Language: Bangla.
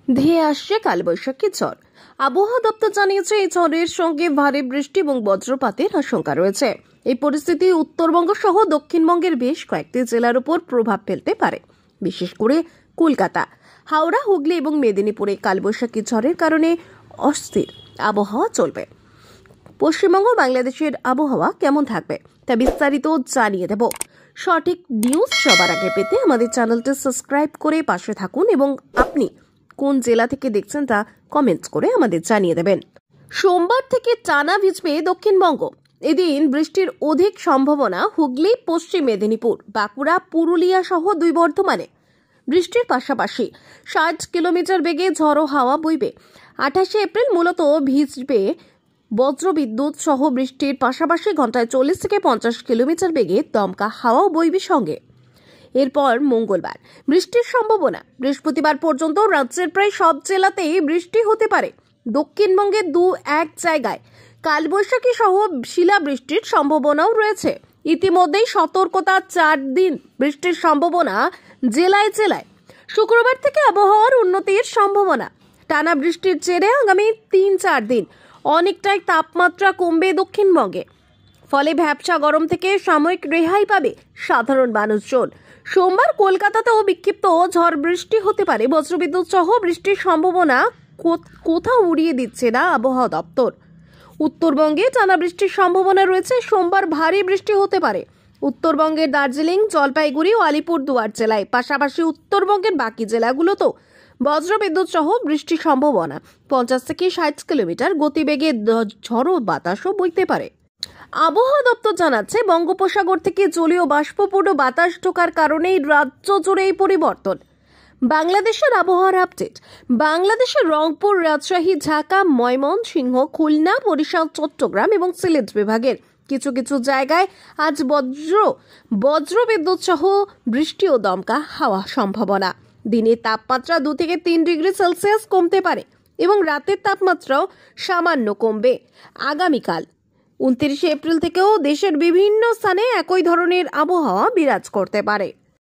ধেয়ে আসছে কালবৈশাখী ঝড়। আবহাওয়া দপ্তর জানিয়েছে এই ঝড়ের সঙ্গে ভারী বৃষ্টি এবং বজ্রপাতের আশঙ্কা রয়েছে। এই পরিস্থিতি উত্তরবঙ্গ সহ দক্ষিণবঙ্গের বেশ কয়েকটি জেলার উপর প্রভাব ফেলতে পারে, বিশেষ করে কলকাতা, হাওড়া, হুগলি এবং মেদিনীপুরে কালবৈশাখী ঝড়ের কারণে অস্থির আবহাওয়া চলবে। পশ্চিমবঙ্গ বাংলাদেশের আবহাওয়া কেমন থাকবে তা বিস্তারিত জানিয়ে দেব। সঠিক নিউজ সবার আগে পেতে আমাদের চ্যানেলটি সাবস্ক্রাইব করে পাশে থাকুন এবং আপনি কোন জেলা থেকে দেখছেন তা কমেন্টস করে আমাদের জানিয়ে দেবেন। সোমবার থেকে টানা ভিজবে দক্ষিণবঙ্গ। এদিন বৃষ্টির অধিক সম্ভাবনা হুগলি, পশ্চিম মেদিনীপুর, বাঁকুড়া, পুরুলিয়া সহ দুই বর্ধমানে। বৃষ্টির পাশাপাশি 60 কিলোমিটার বেগে ঝড়ো হাওয়া বইবে। 28 এপ্রিল মূলত ভিজবে বজ্রবিদ্যুৎ সহ বৃষ্টির পাশাপাশি ঘন্টায় 40 থেকে 50 কিলোমিটার বেগে দমকা হাওয়াও বইবে সঙ্গে। এরপর মঙ্গলবার বৃষ্টির সম্ভাবনা। বৃহস্পতিবার পর্যন্ত রাজ্যের প্রায় সব জেলাতেই বৃষ্টি হতে পারে। দক্ষিণবঙ্গের এক জায়গায় কালবৈশাখী সহ শিলাবৃষ্টির সম্ভাবনাও রয়েছে। ইতিমধ্যেই সতর্কতা 4 দিন বৃষ্টির সম্ভাবনা জেলায় জেলায়। শুক্রবার থেকে আবহাওয়ার উন্নতির সম্ভাবনা। টানা বৃষ্টির জেরে আগামী 3-4 দিন অনেকটাই তাপমাত্রা কমবে দক্ষিণবঙ্গে। ফলে ভ্যাপসা গরম থেকে সাময়িক রেহাই পাবে সাধারণ মানুষজন। সোমবার কলকাতাতেও বিক্ষিপ্ত ঝড় বৃষ্টি হতে পারে। বজ্রবিদ্যুৎ সহ বৃষ্টির সম্ভাবনা কোথাও উড়িয়ে দিচ্ছে না আবহাওয়া দপ্তর। উত্তরবঙ্গে টানা বৃষ্টির সম্ভাবনা রয়েছে। সোমবার ভারী বৃষ্টি হতে পারে উত্তরবঙ্গের দার্জিলিং, জলপাইগুড়ি ও আলিপুরদুয়ার জেলায়। পাশাপাশি উত্তরবঙ্গের বাকি জেলাগুলোতেও বজ্রবিদ্যুৎ সহ বৃষ্টির সম্ভাবনা। 50 থেকে 60 কিলোমিটার গতিবেগে ঝড়ো বাতাসও বইতে পারে। আবহাওয়া দপ্তর জানাচ্ছে, বঙ্গোপসাগর থেকে জলীয় বাষ্পপূর্ণ বাতাস ঢোকার কারণেই রাজ্য জুড়ে এই পরিবর্তন। বাংলাদেশের আবহাওয়ার আপডেট। বাংলাদেশের রংপুর, রাজশাহী, ঢাকা, ময়মনসিংহ, খুলনা, বরিশাল, চট্টগ্রাম এবং সিলেট বিভাগের কিছু কিছু জায়গায় আজ বজ্রবিদ্যুৎ সহ বৃষ্টি ও দমকা হাওয়া সম্ভাবনা। দিনের তাপমাত্রা 2 থেকে 3 ডিগ্রি সেলসিয়াস কমতে পারে এবং রাতের তাপমাত্রাও সামান্য কমবে। আগামীকাল 29 এপ্রিল থেকেও দেশের বিভিন্ন স্থানে একই ধরনের আবহাওয়া বিরাজ করতে পারে।